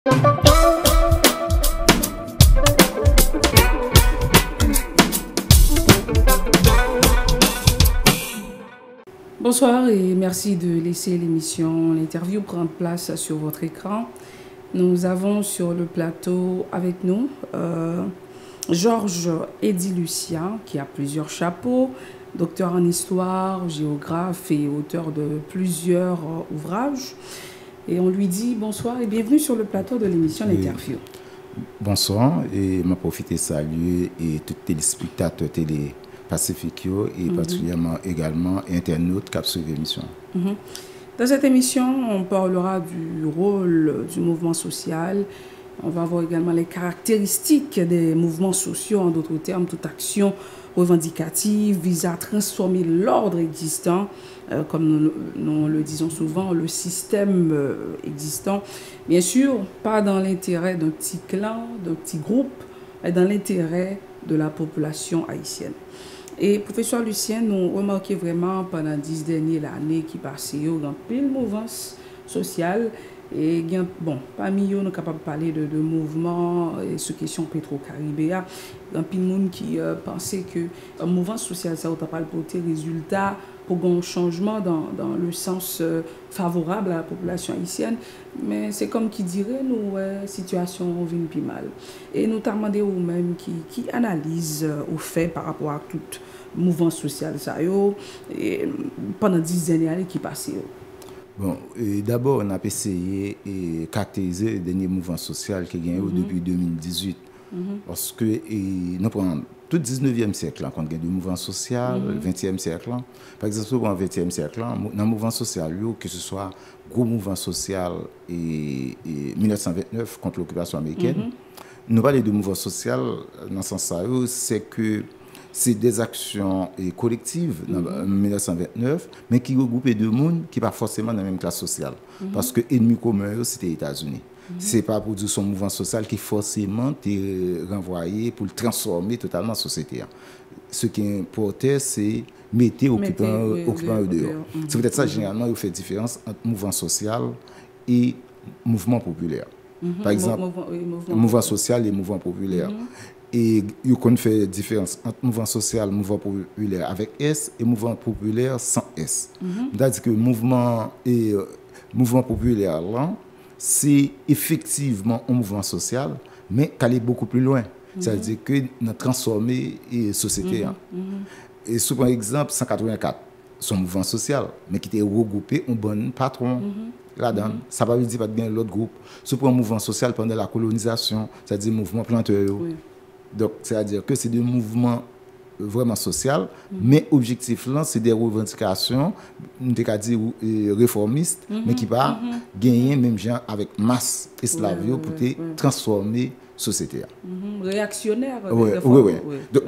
Bonsoir et merci de laisser l'interview prendre place sur votre écran. Nous avons sur le plateau avec nous Georges Eddy Lucien, qui a plusieurs chapeaux, docteur en histoire, géographe et auteur de plusieurs ouvrages. Et on lui dit bonsoir et bienvenue sur le plateau de l'émission L'Interview. Bonsoir et je profite de saluer et tous les téléspectateurs Pacifique et particulièrement également internautes qui ont suivi l'émission. Dans cette émission, on parlera du rôle du mouvement social. On va voir également les caractéristiques des mouvements sociaux, en d'autres termes, toute action revendicative vise à transformer l'ordre existant, comme nous le disons souvent, le système existant. Bien sûr, pas dans l'intérêt d'un petit clan, d'un petit groupe, mais dans l'intérêt de la population haïtienne. Et professeur Lucien, nous remarquons vraiment pendant 10 dernières années qui passaient dans pile mouvance sociale. Et bon, parmi eux, nous sommes capables de parler de mouvements et sur question Petro-Caribéa. Il y a plein de monde qui pensait que un mouvement social, ça va pas porter résultat pour un changement dans le sens favorable à la population haïtienne. Mais c'est comme qui dirait, nous, situation vient plus mal. Et notamment des vous-même qui analysent au fait par rapport à tout mouvement social ça et pendant 10 années qui passent. Bon, d'abord, on a essayé de caractériser les derniers mouvements sociaux qui ont gagné depuis 2018. Parce que nous prenons tout le 19e siècle, quand on a des mouvements sociaux, le 20e siècle. Par exemple, dans le 20e siècle, dans le mouvement social, que ce soit gros mouvement social et 1929 contre l'occupation américaine, nous parlons de mouvement social dans ce sens, c'est que c'est des actions collectives en 1929, mais qui regroupent deux mondes qui ne sont pas forcément dans la même classe sociale. Parce que l'ennemi commun, c'était les États-Unis. Ce n'est pas pour dire son mouvement social qui forcément est renvoyé pour le transformer totalement la société. Ce qui importait, c'est mettre occupant dehors. C'est peut-être ça, généralement, il fait différence entre mouvement social et mouvement populaire. Par exemple, mouvement social et mouvement populaire. Et il y a une différence entre mouvement social, mouvement populaire avec S et mouvement populaire sans S. C'est-à-dire que mouvement populaire, c'est effectivement un mouvement social, mais qui allait beaucoup plus loin. C'est-à-dire que nous transformer la société. Et sous par exemple, 184, son mouvement social, mais qui était regroupé en bon patron. Là-dedans, ça ne veut dire pas de bien l'autre groupe. Sous un mouvement social pendant la colonisation, c'est-à-dire mouvement planteur. Donc, c'est-à-dire que c'est des mouvements vraiment sociaux, mais objectif là, c'est des revendications, on peut dire réformistes, mais qui va gagner même gens avec masse esclavio pour transformer la société. Réactionnaire. Oui.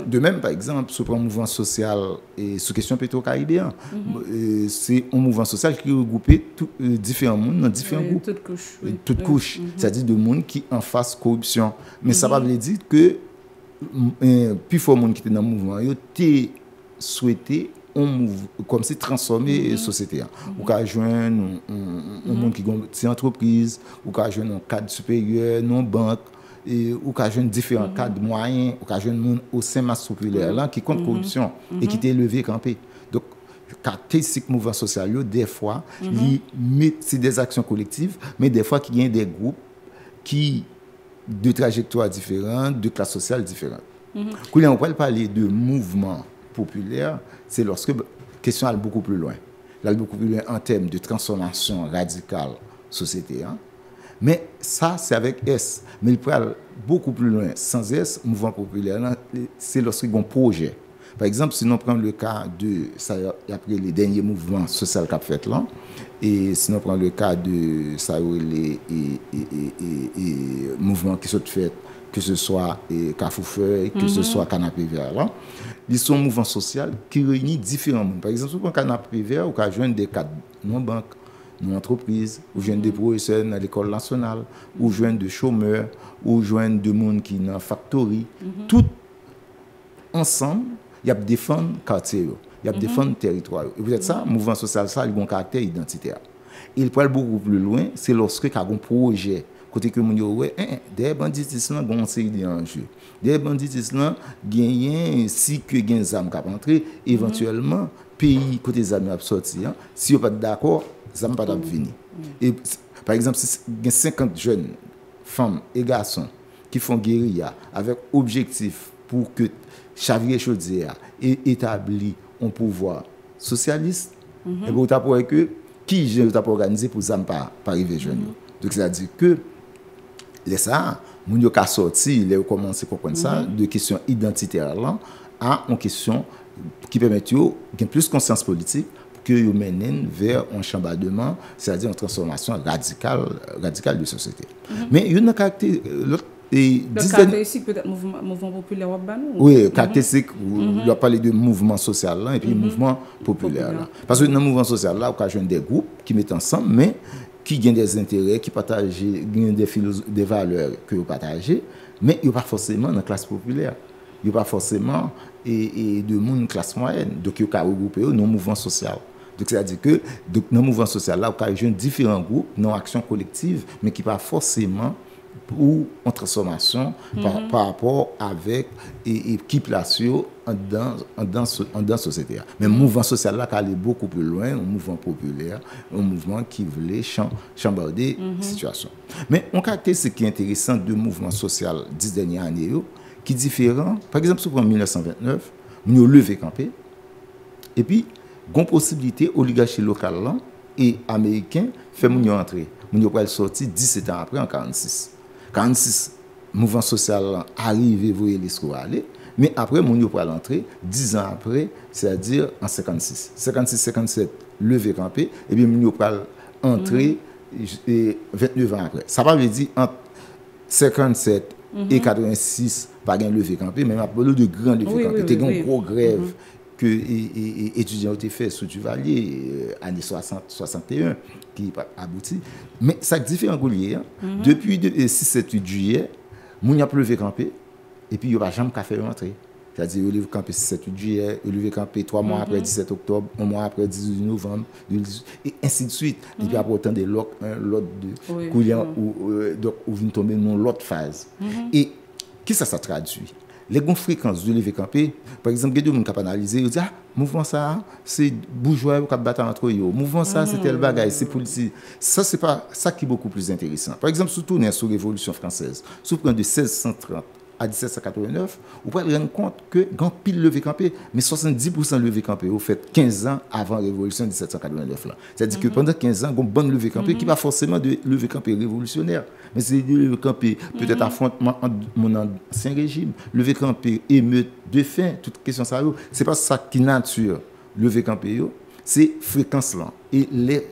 De même, par exemple, sur un mouvement social et sur question pétro-caribéen, c'est un mouvement social qui regroupe différents mondes dans différents groupes. Toutes couches. C'est-à-dire de monde qui en face corruption. Mais ça veut dire que plus fort monde qui était dans le mouvement, il a souhaité comme si transformer la société. Ou qu'à joindre un monde qui a une entreprise, ou qu'à joindre un cadre supérieur, une banque, ou qu'à joindre différents cadres moyens, ou qu'à joindre un monde au sein masse populaire là qui contre corruption et qui était levé campé. Donc caractéristique mouvement social, des fois, c'est des actions collectives, mais des fois il y a des groupes qui de trajectoires différentes, de classes sociales différentes. Quand on va parler de mouvement populaire, c'est lorsque la question est beaucoup plus loin. Elle est beaucoup plus loin en termes de transformation radicale société. Mais ça, c'est avec S. Mais il peut aller beaucoup plus loin. Sans S, mouvement populaire, c'est lorsqu'il y a un projet. Par exemple, si on prend le cas de, ça après les derniers mouvements sociaux qu'a fait là, et si on prend le cas de ça les mouvements qui sont faits, que ce soit Cafoufeuille, que ce soit Canapé Vert là, ils sont mouvements sociaux qui réunissent différents mondes. Par exemple, si on prend Canapé Vert, on peut joindre des cadres non banques, non entreprises, ou joindre des professeurs dans l'école nationale, ou joindre des chômeurs, ou joindre des monde qui dans factory, tout ensemble. Il y a défendre quartier, il y a défendre territoire. Et peut-être ça, mouvement social, ça, il a un caractère identitaire. Il peut aller beaucoup plus loin, c'est lorsque il y a un projet côté que moun yo ouais des banditisme là gon série d'enjeux des banditisme là gagne si que gagne zam cap entrer éventuellement pays côté zam a sorti si on pas d'accord zam pas venir et par exemple si il y a 50 jeunes femmes et garçons qui font guérilla avec objectif pour que Xavier Chaudière ait établi un pouvoir socialiste et pour t'apprendre que qui j'ai organisé pour ça pas arriver jeune. Donc c'est-à-dire que les ça moun yo ka sorti les commencer comprendre ça de questions identitaires là à une question qui permet yo gain plus conscience politique pour que yo mènent vers un chambardement, c'est-à-dire une transformation radicale de société. Mais il y a une caractéristique le caractéristique peut-être mouvement populaire oui, caractéristique on doit parler de mouvement social là et puis mouvement populaire là. Parce que dans le mouvement social là on a des groupes qui mettent ensemble mais qui ont des intérêts, qui partagent des valeurs que vous partagez, mais il n'y a pas forcément dans la classe populaire. Il n'y a pas forcément de monde classe moyenne. Donc il y a regroupé dans le mouvement social. Donc c'est-à-dire que dans le mouvement social là on a différents groupes dans action collective mais qui pas forcément ou en transformation par rapport avec et qui place dans la société. Mais le mouvement social là qui allait beaucoup plus loin, un mouvement populaire, un mouvement qui voulait chambarder la situation. Mais on caractéristique qui est intéressant de mouvement social 10 dernières années qui est différent. Par exemple, en 1929, nous avons levé campé et puis une possibilité oligarchie locale là et américain fait nous entrer. Nous avons sorti 17 ans après en 46. 46 mouvement social arrivé voyez l'histoire aller mais après mon yo pour l'entrée 10 ans après c'est-à-dire en 56 57 levé campé et puis mon yo pour entrer 29 ans après ça veut dire entre 57 et 86 pas gain levé campé mais parler de grand levé campé c'était une gros grève que étudiants ont fait sous Duvalier années 60 61 qui abouti mais ça différent goulier depuis 6-7 juillet moun a levé campé et puis il va jamais faire rentrer c'est-à-dire levé campé 6-7 juillet levé campé 3 mois après 17 octobre 1 mois après 18 novembre et ainsi de suite et puis après autant de l'autre de couillant donc où vient tomber dans l'autre phase et qui ça traduit les bonnes fréquences de lever campé par exemple des gens qui analyser ils disent mouvement ça c'est bourgeois qui battent entre eux mouvement ça c'est tel bagage c'est politique ça c'est pas ça qui est beaucoup plus intéressant par exemple surtout sur révolution française sous de 1630 à 1789 vous pouvez rendre compte que grand pile levé campé mais 70% levé campé au fait 15 ans avant la révolution de 1789 là c'est-à-dire que pendant 15 ans une bonne levé campé qui pas forcément de levé campé révolutionnaire mais c'est de levé campé peut-être affrontement entre mon ancien régime levé campé émeute de faim toute question ça c'est pas ça qui nature levé campé c'est fréquence là et les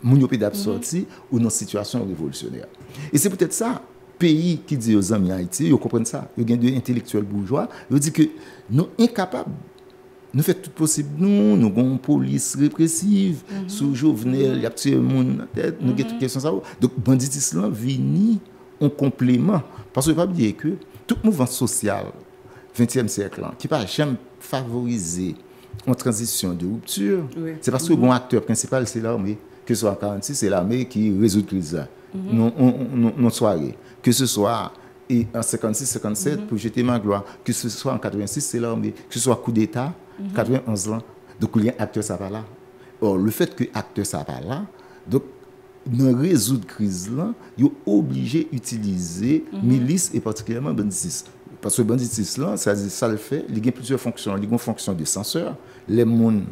moun yo sorti ou dans situation révolutionnaire et c'est peut-être ça pays qui dit aux amis Haïti, ils comprennent ça. Ils ont des intellectuels bourgeois. Ils disent que nous incapables, nous faisons tout possible. Nous avons une police répressive, sous Jovenel, il y a tué le monde dans la tête, nous avons toutes questions ça. Donc, banditisme vient en complément. Parce que je ne veux pas dire que tout mouvement social, 20e siècle, qui n'a jamais favorisé une transition de rupture, c'est parce que le acteur principal, c'est l'armée. Que ce soit en 46, c'est l'armée qui résout la crise. Non soirée. Que ce soit en 56-57 pour jeter ma gloire, que ce soit en 86 c'est l'armée, que ce soit coup d'état 91 ans, donc il y a un acteur ça va là. Or le fait que acteur ça va là, donc dans résoudre crise là, il est obligé d'utiliser milice et particulièrement banditisme. Parce que banditisme là, ça le fait, il y a plusieurs fonctions, il y a une fonction de censeur, les monde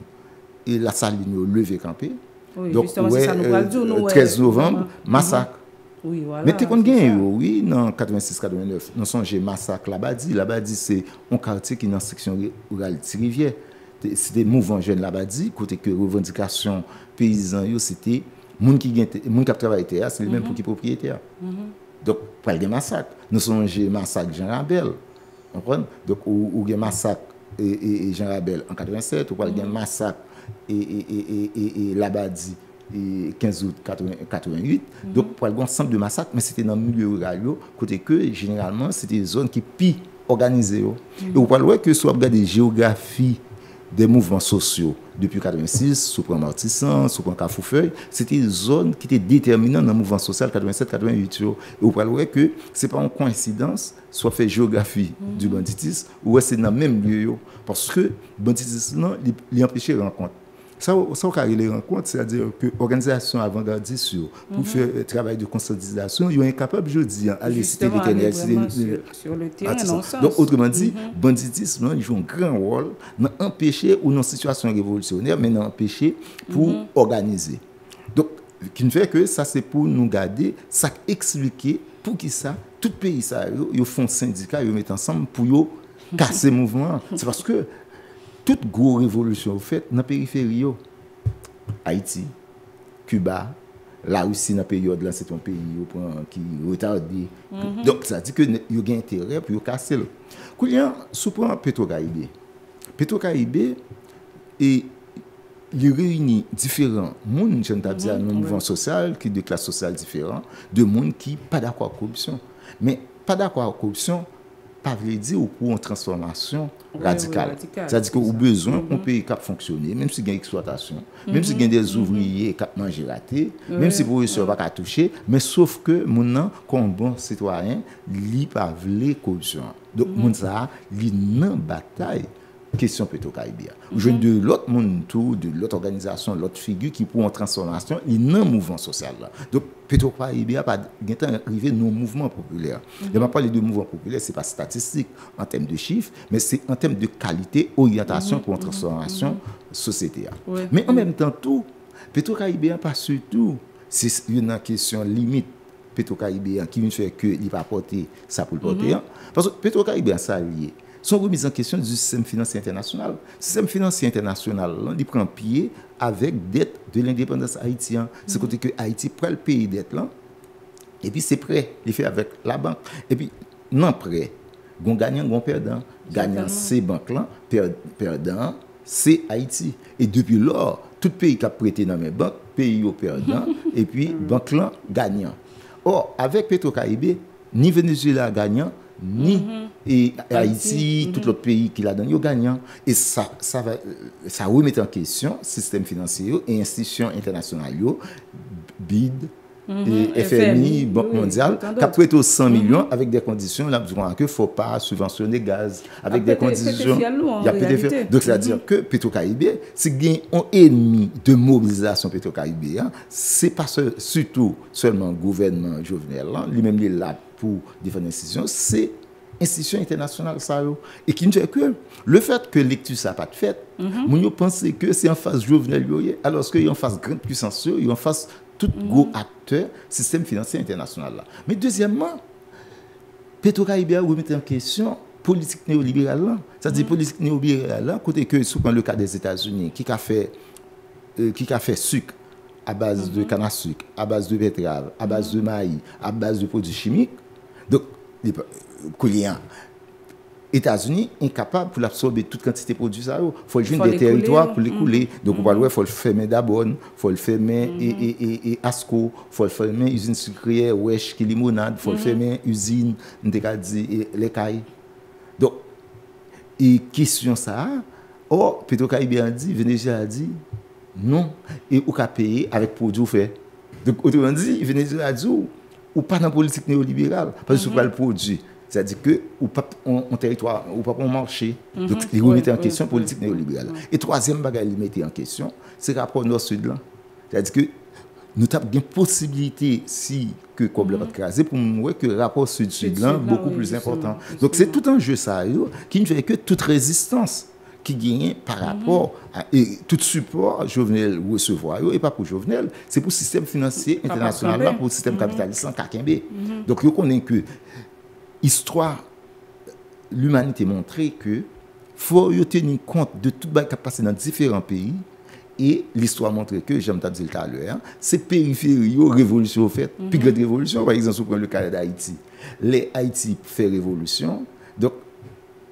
et la salle levé campé. Oui, donc ça nous 13 novembre massacre. Oui, voilà. Mais tu connais oui dans 86-89 nous songe massacre Labadie c'est un quartier qui dans section rurale Rivière c'était mouvement jeune Labadie côté que revendication paysan yo c'était monde qui travaille terre c'est le même pour qui propriétaire. Donc pour le massacre nous songe massacre Jean Rabel comprendre donc ou gen massacre et Jean Rabel en 87 ou pas le massacre et Labadie et 15 août 88 donc pour un ensemble de massacres mais c'était dans le milieu rural côté que généralement c'était des zones qui pi organisées et on parle que soit regarder géographie des mouvements sociaux depuis 86, sous Pont Martissan, sous Pont Cafoufeuille, c'était une zone qui était déterminante dans le mouvement social 87-88. Et vous voyez que ce n'est pas une coïncidence, soit fait géographie du banditisme, ou c'est dans le même lieu. Parce que le banditisme, il empêche les rencontres. Ça, les rencontres, c'est-à-dire que l'organisation avant-gardiste pour faire un travail de conscientisation, ils sont incapables, je dis, à aller citer vétérinaire. Sur le terrain, non sens. Donc, autrement dit, le banditisme, il joue un grand rôle dans empêcher ou dans une situation révolutionnaire, mais dans empêcher pour organiser. Donc, qui ne fait que ça, c'est pour nous garder, ça expliquer pour qui ça, tout pays, ça, ils font syndicat, ils mettent ensemble pour casser le mouvement. C'est parce que toute grosse révolution faite dans la périphérie, Haïti, Cuba, la Russie dans la période là, c'est un pays qui est retardé. Donc ça dit que il y a intérêt pour casser le. Koulian, sous point Petro-Caraïbes. Petro-Caraïbes et il réunit différents monde, j'entends dire, un mouvement social qui de classe sociale différente, de monde qui pas d'accord avec la corruption. Mais pas d'accord avec la corruption, pas veut dire ou pour une transformation radicale. C'est-à-dire qu'au besoin, on peut fonctionner, même s'il y a une exploitation, même s'il y a des ouvriers qui mangent raté, même si les professeurs ne pas toucher, mais sauf que maintenant, comme bon citoyen, il ne pas la corruption. Donc, mon ça, il est en bataille. Question Petro-Caraïbes. Je de l'autre monde, de l'autre organisation, l'autre figure qui pour une transformation, il y a un mouvement social là. Donc Petro-Caraïbes pas arrivé dans le mouvement populaire. Je ne parle de mouvement populaire, ce n'est pas statistique en termes de chiffres, mais c'est en termes de qualité, orientation pour une transformation société. Mais en même temps, tout, Petro-Caraïbes pas surtout, c'est une question limite. Petro-Caraïbes qui vient faire que il va porter ça pour le porter. Parce que Petro-Caraïbes ça lié. Sont remises en question du système financier international. Le système financier international, il prend pied avec dette de l'indépendance haïtienne. C'est côté que Haïti prend le pays dette là, et puis c'est prêt, il fait avec la banque. Et puis, non prêt, on gagnant, on perdant. Gagnant, c'est banque là, perdant, c'est Haïti. Et depuis lors, tout pays qui a prêté dans mes banques, pays au perdant, et puis banque là, gagnant. Or, avec Petro-Caraïbes, ni Venezuela gagnant, ni et Haïti, tout l'autre pays qui l'a donné, ils gagnant. Et ça remet en question le système financier et institutions internationales, BID, et FMI, Banque mondiale, qui a prêté 100 millions avec des conditions, là, il ne faut pas subventionner le gaz, avec des conditions. Il y a peut-être donc, c'est-à-dire que Petro-Caraïbes, si il y a un ennemi de mobilisation Petro-Caraïbes, ce n'est pas surtout seulement le gouvernement Jovenel, lui-même il est là pour défendre l'institution, c'est institution internationale ça et qui ne fait que le fait que lecture ça pas de fait on pense que c'est en face Jovenel alors que en face grande puissance il en face tout gros acteur système financier international là. Mais deuxièmement Petro-Caraïbes remet en question politique néolibérale, c'est-à-dire politique néolibérale côté que sous le cas des États-Unis qui a fait sucre à base de canne à sucre, à base de betterave, à base de maïs, à base de produits chimiques. Donc, les États-Unis incapables pour absorber toute quantité de produits. Il faut jouer des territoires pour les couler. Donc, il faut le fermer d'Abon, il faut le fermer et Asco, il faut le fermer usine sucrière, Wesh, qui limonade, il faut le fermer usine, les cailles. Donc, et question ça, or, Petro-Caraïbes a dit, Venezuela a dit, non, et ou qu'à payer avec produit fait. Donc, autrement dit, Venezuela a dit, ou pas dans la politique néolibérale, parce que c'est pas le produit. C'est-à-dire que ou pas un territoire, ou pas un marché. Donc, il remettait en question la politique néolibérale. Et troisième bagage, il mettait en question, c'est le rapport nord-sud là. C'est-à-dire que nous avons une possibilité, si que comme le crasé, pour montrer que le rapport sud-sud là beaucoup plus important. Donc, c'est tout un jeu ça, qui ne fait que toute résistance qui gagne par rapport à et tout support Jovenel recevoir et pas pour Jovenel, c'est pour le système financier international là, pour le système capitaliste en Kakembe. Donc je connais que histoire l'humanité montré que faut tenir compte de tout ce qui a passé dans différents pays et l'histoire montre que j'aime t'as dit tout à l'heure, c'est périphérie révolution fait, puis grande révolution par exemple sur le cas d'Haïti. Les Haïti fait révolution. Donc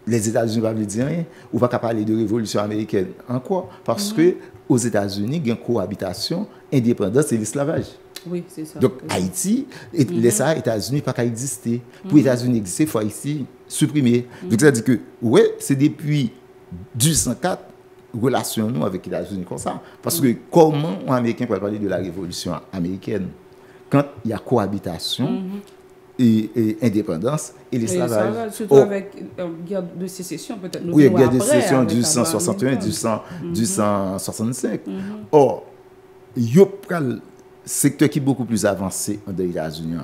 les États-Unis ne vont pas dire rien, ou pas parler de révolution américaine. En quoi? Parce que aux États-Unis, il y a une cohabitation, indépendance et l'esclavage. Oui, c'est ça. Donc Haïti, les États-Unis pas qu'à exister. Pour les États-Unis exister, il faut Haïti supprimer. Donc ça veut dire que, ouais, c'est depuis 1804 relation nous avec les États-Unis comme ça. Parce que comment un Américain peut parler de la révolution américaine quand il y a cohabitation et indépendance et l'esclavage. Surtout avec guerre de sécession, peut-être. Oui, guerre de sécession du 161, du 165. Or, il y a un secteur qui est beaucoup plus avancé dans les États-Unis.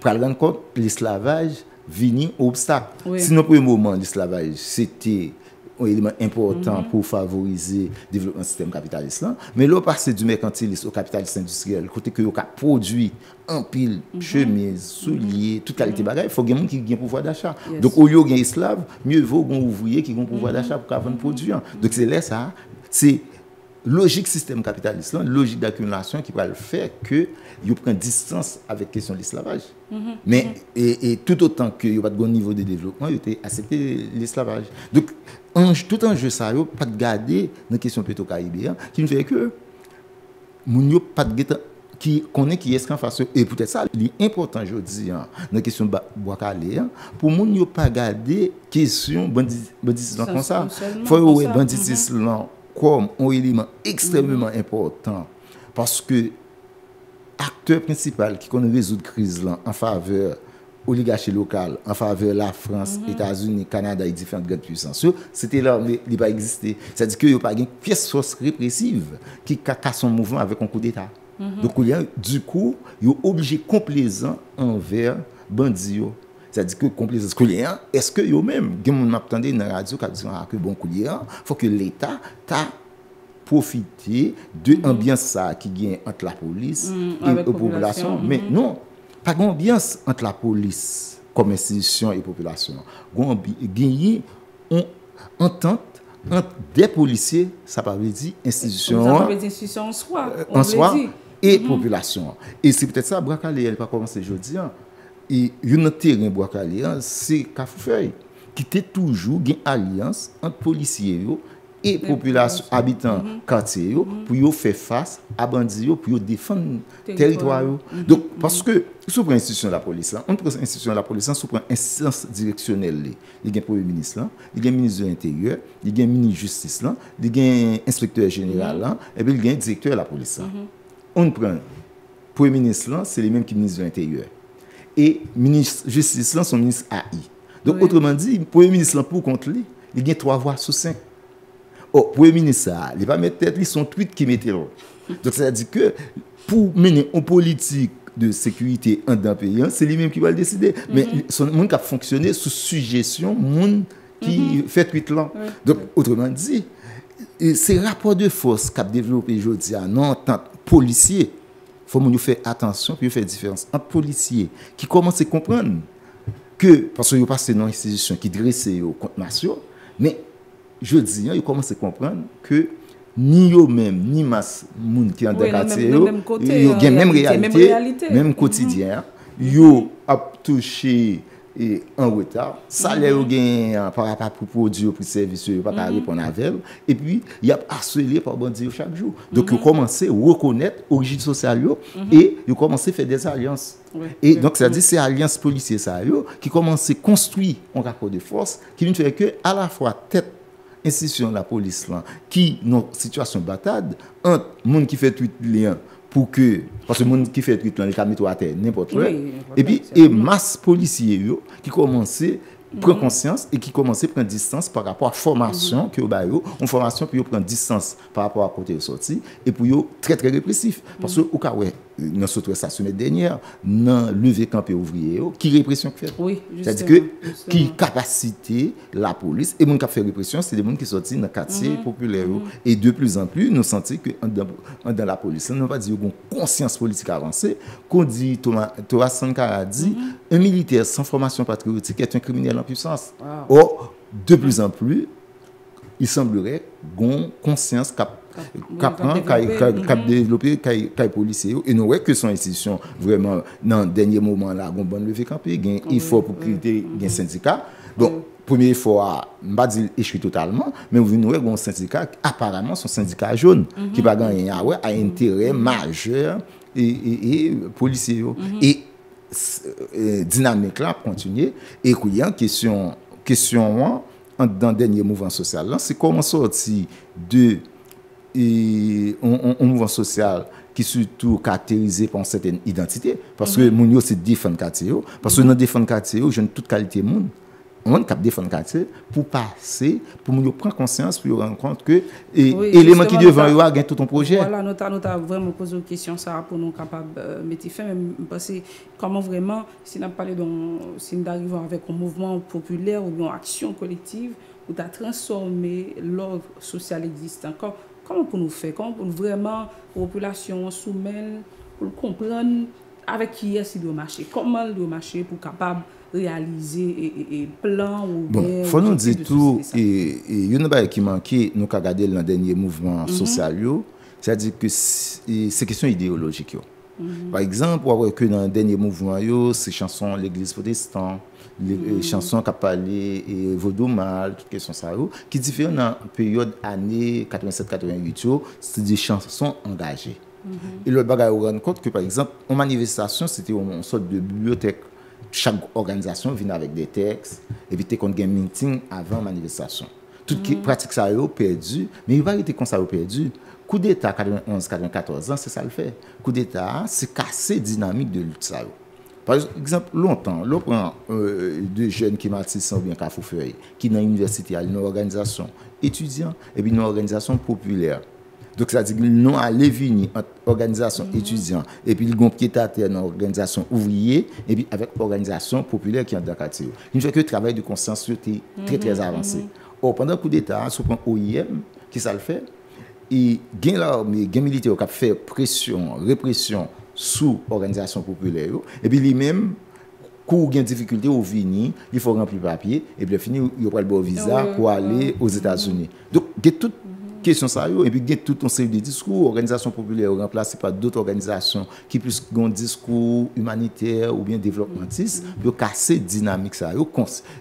Pour rendre compte, l'esclavage vient obstacle. Si dans le premier moment, l'esclavage, c'était un élément important pour favoriser le développement du système capitaliste. Mais là, passer du mercantilisme au capitalisme industriel, côté que vous produit en pile, chemise, souliers, toute qualité de bagaille, il faut qu'il y ait des gens qui ont pouvoir d'achat. Donc, au lieu de esclave, mieux vaut un ouvrier qui a un pouvoir d'achat pour vendre produit. Donc, c'est là ça. C'est logique système capitaliste, logique d'accumulation qui va le faire que vous prenez distance avec la question de l'esclavage. Mais et tout autant que vous n'avez pas de niveau de développement, vous avez accepté l'esclavage. Donc, tout enjeu ça, vous pas de garder dans la question pétro-caribéenne qui ne fait que nous pas de qui connaît qui est-ce qu'en face et peut-être ça l'important aujourd'hui dans la question de Bois-Calais pour nous ne pas garder question banditisme comme ça. Faut banditisme comme un élément extrêmement important parce que acteur principal qui connaît résoudre crise là en faveur oligarchie locale, en faveur de la France, États-Unis, Canada et différentes grandes puissances, c'était là mais il pas existé. C'est-à-dire qu'il n'y a pas une pièce force répressive qui casse son mouvement avec un coup d'État. Donc du coup, il est obligé complaisant envers bandits. C'est-à-dire que complaisance coulière, est-ce que eux-mêmes, qui m'attendent dans la radio, qui disent que bon coulière, il faut que l'État t'a profité de l'ambiance qui gagne entre la police et la population. Mais non, pas d'ambiance entre la police comme institution et la population. Il y a une entente entre des policiers, ça veut dire institution en soi et population. Et c'est peut-être ça, Bois-Calais, elle va commencer aujourd'hui. Et un terrain Bois-Calais, c'est Cafoufeuille, qui était toujours une alliance entre policiers et population, habitants quartier, pour faire face à bandits, pour défendre le territoire. Donc, parce que, si on prend l'institution de la police, on prend l'institution de la police, si on prend instance directionnelle, il y a un premier ministre, il y a un ministre de l'Intérieur, il y a un ministre de la Justice, il y a un inspecteur général, et puis il y a un directeur de la police. On prend le premier ministre, c'est le même qui est ministre de l'Intérieur. Et le ministre de la Justice, son ministre AI. Donc, autrement dit, le premier ministre, pour contre lui, il y a 3 voix sur 5. Le Premier ministre, il ne va pas mettre tête, son tweet qui mettait là. Donc, ça veut dire que pour mener une politique de sécurité dans un pays, c'est lui-même qui va le décider. Mais son monde qui a fonctionné sous suggestion, monde qui fait tweet là. Donc, autrement dit, ces rapports de force qu'a développé aujourd'hui en tant que policier, il faut nous faire attention puis faire différence entre policiers qui commencent à comprendre que, parce qu'ils passent dans une institution qui dresse au compte national, mais je dis, ils commencent à comprendre que ni eux-mêmes, ni masse monde qui est dans le quartier, ils ont la même réalité, même quotidien. Ils ont touché en retard. Salaire par rapport pour produire, pour service, ils ne peuvent pas répondre à elle. Et puis, il y a harcelé par bandits chaque jour. Donc, ils commencent à reconnaître l'origine sociale et ils commencent à faire des alliances. Et donc, ça dit c'est alliances policières qui commencent à construire un rapport de force qui ne fait que à la fois tête institution de la police là qui dans situation bataille entre monde qui fait tweet lien pour que parce que monde qui fait tweet là les mettre à terre n'importe où et puis et masse policiers qui commençaient prendre conscience et qui commençaient à prendre distance par rapport à la formation que bayo une formation pour prendre distance par rapport à côté sorti et pour yo très très répressif parce que au cas ouais dans cette station dernière dans lever campé ouvrier qui répression fait c'est-à-dire que qui capacité la police et monde qui fait répression c'est des monde qui sorti dans quartier populaire et de plus en plus nous sentons que dans la police on ne va pas dire une conscience politique avancée qu'on dit Thomas Sankara a dit un militaire sans formation patriotique est un criminel en puissance. Or de plus en plus il semblerait qu'on conscience cap développer les policiers et nous voyons que son institution vraiment dans le dernier moment là on bonne lever campé il faut pour créer un syndicat donc première fois on va dire échoué totalement mais vous voyez un syndicat apparemment son syndicat jaune qui va gagner a intérêt majeur et policiers et dynamique là continuer et qu'il y a question dans le dernier mouvement social, c'est comment sortir de un mouvement social qui est surtout caractérisé par une certaine identité. Parce que mon c'est défendre quartier. Parce que dans défendre quartier, j'ai toute qualité de monde. On cap défendre quartier pour passer, pour nous prendre conscience, pour rendre compte que l'élément qui devant eux a gagné tout ton projet. Voilà, nous avons vraiment posé une question ça pour nous capables de mettre fin, même parce que comment vraiment, si nous parlons si nous arrivons avec un mouvement populaire ou une action collective, ou à transformer l'ordre social existant. Comment pour nous faire, comment pour nous vraiment, la population soumise, pour comprendre avec qui est-ce qu'il doit marcher, comment il doit marcher pour capable réaliser et plan ou bon, il faut nous dire tout et il y a une chose qui manque nous avons regardé dans le dernier mouvement social, c'est-à-dire que c'est question idéologique. Par exemple, on voit que dans le dernier mouvement, ces chansons l'église protestante, les chansons qui parlé et vaudou mal, toutes questions ça qui diffèrent dans la période années 87-88, c'est des chansons engagées. Et le bagage on rend compte que par exemple, en manifestation, c'était une sorte de bibliothèque. Chaque organisation vient avec des textes, éviter qu'on ait un meeting avant la manifestation. Toute pratique ça a perdu, mais il va être comme ça a perdu. Coup d'État 91-94 ans, c'est ça le fait. Coup d'État, c'est casser dynamique de lutte ça. Par exemple, longtemps, l'on prend deux jeunes qui m'attissent bien qu'à Foufeuille, qui dans l'université a une organisation étudiante et puis une organisation populaire. Donc, ça veut dire qu'ils n'ont allé venir entre organisation étudiante et puis ils ont pied à terre dans l'organisation ouvrière et puis avec l'organisation populaire qui est dans le quartier. Il fait que le travail de conscience était très, très avancé. Or, pendant le coup d'État, si on prend OIM, qui ça le fait, et gain l'armée, gain militaire qui a fait pression, répression sous l'organisation populaire, et puis lui-même, quand il y a une difficulté au venir, il faut remplir le papier, et puis il il prend le bon visa pour aller aux États-Unis. Donc, il y a toute question ça, et puis il y a tout un série de discours, organisation populaire remplacée par d'autres organisations qui plus ont un discours humanitaire ou bien développementiste, de casser dynamique ça,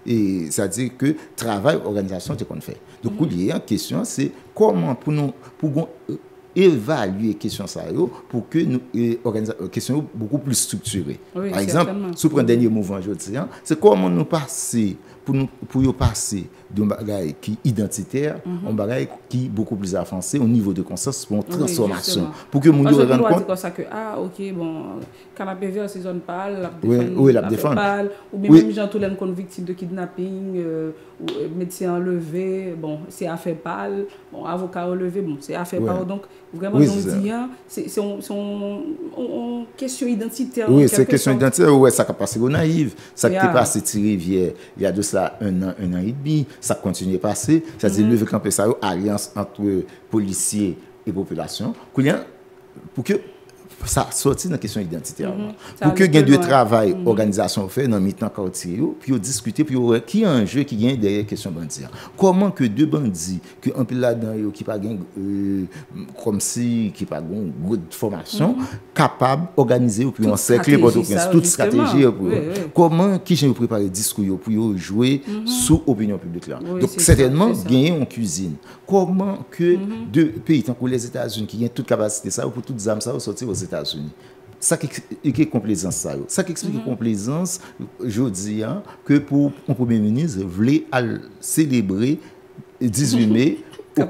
et c'est-à-dire que travail, organisation, c'est qu'on fait. Donc, il y a une question, c'est comment pour nous, pour évaluer question ça pour que nous question beaucoup plus structurée. Oui, par exemple, sous le dernier mouvement je dis, c'est comment nous passer pour passer d'un bagage qui identitaire un bagage qui beaucoup plus avancé au niveau de conscience pour une transformation pour que nous nous rendons compte comme ça que OK bon canapé vert c'est zone pâle la défense ou même gens tous les victimes de kidnapping ou médecin enlevé bon c'est affaire pâle bon avocat enlevé bon c'est affaire pâle donc vraiment on dit c'est une question identitaire. Oui, c'est question identitaire ouais ça qui passé au naïf ça qui est passé Rivière il y a de ça un an et demi ça continue à passer c'est-à-dire lever camper ça alliance entre policiers et population pour que ça sorti dans la question identitaire. Pour que gain de travail organisation fait dans mi-temps quartier puis discuter puis qui un jeu qui gagne derrière question bandit. Comment que deux bandits que un peu là-dedans qui pas gain comme si qui pas une good formation capable organiser puis un cercle pour toute stratégie pour comment qui j'ai préparé discours pour jouer sous opinion publique là. Donc certainement gagner en cuisine. Comment que deux pays tant que les États-Unis qui ont toute capacité ça pour toutes armes ça sortir aux États-Unis. Ça qui explique complaisance ça. Ça qui explique complaisance, je dis que pour un premier ministre voulait célébrer 18 mai donc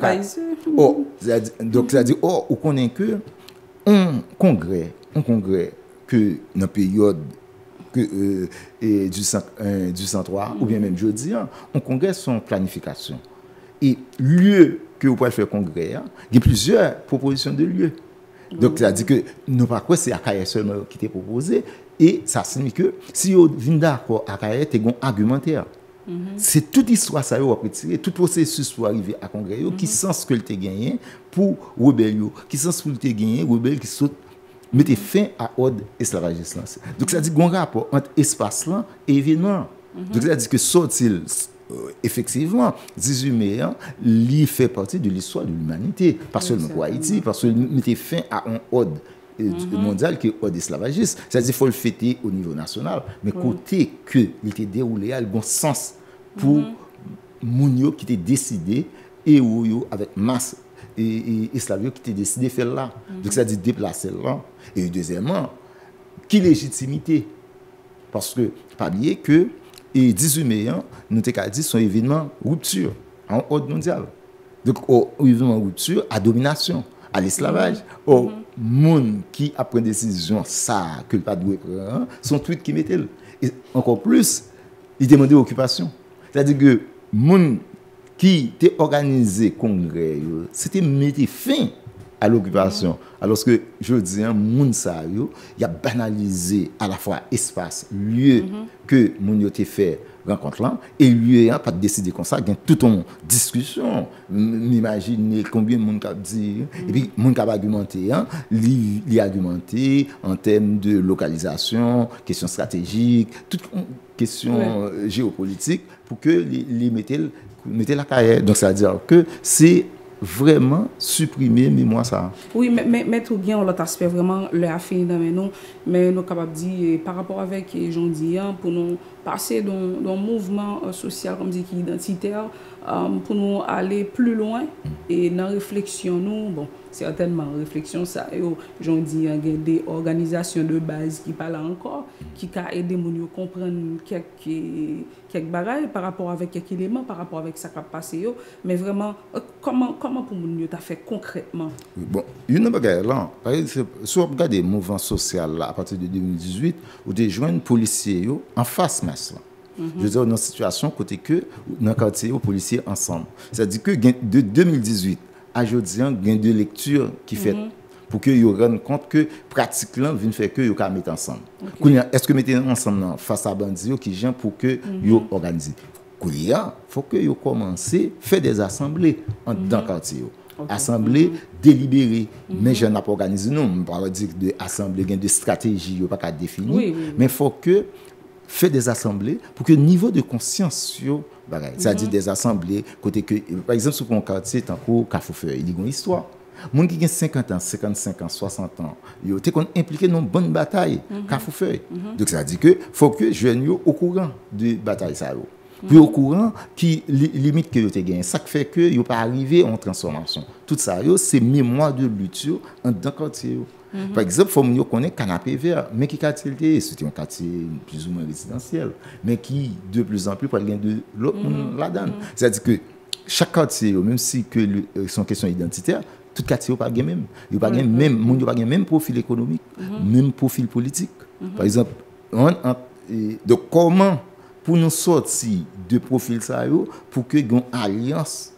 ça dit on connaît que un congrès que dans période que du 103 ou bien même jeudi on congrès son planification et lieu que vous pouvez faire congrès il y a plusieurs propositions de lieux. Donc, ça dit que nous pas quoi c'est Akaye seulement qui t'est proposé et ça signifie que si vous venez d'accord Akaye t'es un argumentaire. C'est toute histoire ça va retirer tout processus pour arriver à congrès qui sens que le t'es gagné pour rebelle qui sens pour le t'es gagné rebelle qui saute mettre fin à ordre esclavagiste. Donc ça dit un rapport entre espace là et événement. Donc ça dit que sortir effectivement, 18 mai, il fait partie de l'histoire de l'humanité, pas seulement pour Haïti, parce qu'il mettait fin à un ordre mondial qui est ordre esclavagiste. C'est-à-dire qu'il faut le fêter au niveau national, mais côté que il était déroulé, il y a un bon sens pour Mounio qui était décidé et avec masse et esclavio qui était décidé de faire là. Donc c'est-à-dire déplacer là. Et deuxièmement, qui légitimité? Parce que, pas oublier que et 18 mai, nous avons dit son événement rupture en ordre mondial. Donc, au événement rupture, à domination, à l'esclavage, au monde qui a pris une décision, ça, que le pas de prendre, son tweet qui mettait. Et encore plus, il demandait occupation. C'est-à-dire que le monde qui était organisé congrès, c'était mettre fin à l'occupation. Alors que je dis, le monde ça, il a banalisé à la fois espace, lieu que moun yo te fait rencontre là, et lieu pas décider comme ça, il y a toute une discussion. M'imaginer combien de monde qui dit, et puis monde qui a argumenté, li argumenté en termes de localisation, questions stratégiques, toute question géopolitique pour que les mettez la carrière. Donc ça veut dire que c'est vraiment supprimer mémoire ça. Oui, mais tout bien l'autre aspect vraiment le a fini dans nous, mais nous capable dire par rapport avec j'en dis pour nous passer dans un mouvement social comme dit qui identitaire pour nous aller plus loin et dans réflexion nous bon certainement réflexion ça j'en dis il y a des organisations de base qui parlent encore qui ca aider moun comprendre quelques bagages par rapport avec quelques éléments par rapport avec ça qui a passé mais vraiment comment pour moun yo t'a fait concrètement. Bon, une bagaille là par exemple si on regarde des mouvements sociaux là à partir de 2018 où des jeunes policiers yo en face masse là. Je veux dire, dans une situation côté que dans le quartier, les policiers ensemble. C'est-à-dire que de 2018 à aujourd'hui, il y a deux lectures qui fait pour que vous rendent compte que pratiquement, vient faire que vous mettre ensemble. Est-ce que vous mettez ensemble face à bandits qui gênent pour que vous organisez? Il faut que vous commencez à faire des assemblées dans le quartier. Assemblée délibérée, mais je n'ai pas organisé, non, je ne peux pas dire de assemblée, de stratégie, pas qu'à définir, mais il faut que fait des assemblées pour que le niveau de conscience c'est-à-dire des assemblées côté que par exemple sur un quartier tant que Cafoufeuille il y a une histoire moun qui a 50 ans 55 ans 60 ans yo t'es impliqué dans une bonne bataille Cafoufeuille donc ça dit que faut que jeunes yo au courant de bataille ça yo puis au courant qui limite que yo te gagne ça fait que yo pas arrivé en transformation tout ça yo c'est mémoire de lutte en dans quartier. Par exemple, il faut que nous connaissions Canapé Vert, mais qui quartier c'était un quartier plus ou moins résidentiel, mais qui de plus en plus pour gagner de l'autre là-dedans. C'est-à-dire que chaque quartier, même si que son question identitaire, tout quartier pas gagner même, il pas gagner même profil économique, même profil politique. Par exemple, donc comment pour nous sortir de profil ça pour que une alliance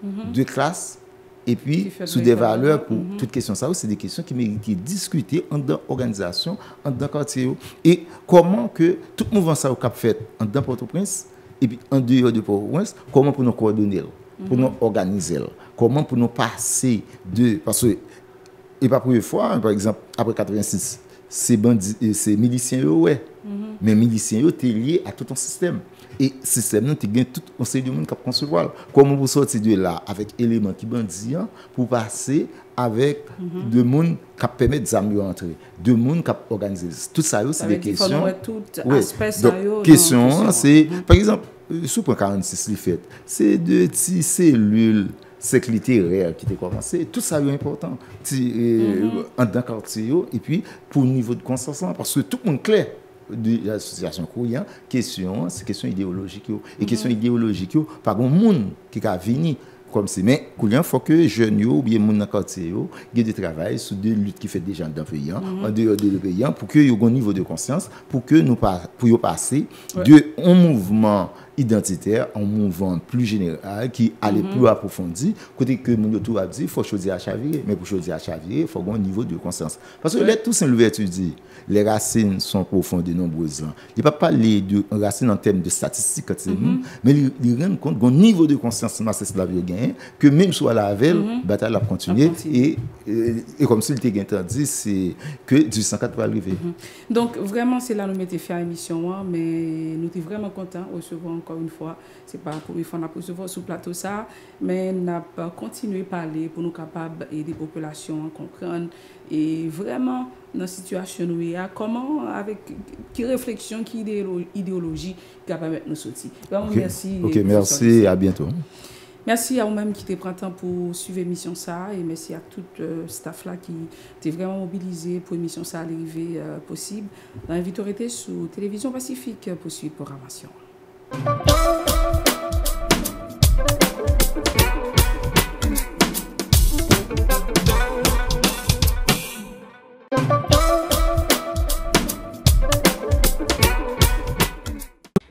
de classe et puis, sous des valeurs pour toutes questions. Ça, c'est des questions qui méritent d'être discutées en dans l'organisation, en dans le quartier. Et comment que tout mouvement ça a fait en dans Port-au-Prince, et puis en dehors de Port-au-Prince, comment pour nous coordonner, pour nous organiser, comment pour nous passer de... Parce que, et pas pour une fois, par exemple, après 86, ces miliciens, mais miliciens, sont liés à tout un système. Et le système, tu as tout un série de monde qui concevoir. Comment vous sortir de là avec éléments qui bandit pour passer avec de monde qui permet des amis d'entrer, de monde qui organiser. Tout ça, c'est des questions. Donc, question, c'est, par exemple, sous point 46, c'est de petites cellules. C'est littéraire qui a commencé. Tout ça est important en dans le quartier. Et puis, pour le niveau de consensus, parce que tout le monde clair de l'association Kouyan, c'est question idéologique. Et question idéologique, par un monde qui a venu comme c'est. Mais il faut que les jeunes ou bien les gens dans le quartier aient des travail sur des luttes qui fait des gens dans le pays, en dehors de le pays, pour qu'ils aient un niveau de conscience, pour que nous passer de un mouvement identitaire, un mouvement plus général qui allait plus approfondi, côté que mon tout a dit, il faut choisir à chavirer, mais pour choisir à chavirer, il faut avoir un niveau de conscience. Parce que là, tout c'est l'ouverture dit, les racines sont profondes de nombreux ans. Il ne peut pas parler de racines en termes de statistiques, mais il rend compte d'un niveau de conscience dans cette esclavage que même soit la veille, la bataille a continué et comme si il était dit, c'est que 1804 va arriver. Donc vraiment, c'est là que nous mettons fait l'émission, mais nous sommes vraiment contents de recevoir encore une fois. Ce n'est pas pour une fois qu'on a recevoir sur le plateau ça, mais nous avons continué à parler pour nous capables et des populations à comprendre et vraiment dans la situation où il y a comment avec qui réflexion qui idéologie qui va permettre de nous sortir. Vraiment merci. OK, merci, à bientôt. Merci à vous-même qui te prend temps pour suivre l'émission ça et merci à tout le staff là qui était vraiment mobilisé pour l'émission ça arriver possible. L'invité sur Télévision Pacifique pour suivre programmation.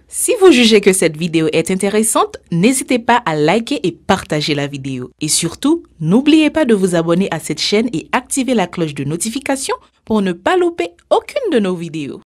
Si vous jugez que cette vidéo est intéressante, n'hésitez pas à liker et partager la vidéo. Et surtout, n'oubliez pas de vous abonner à cette chaîne et activer la cloche de notification pour ne pas louper aucune de nos vidéos.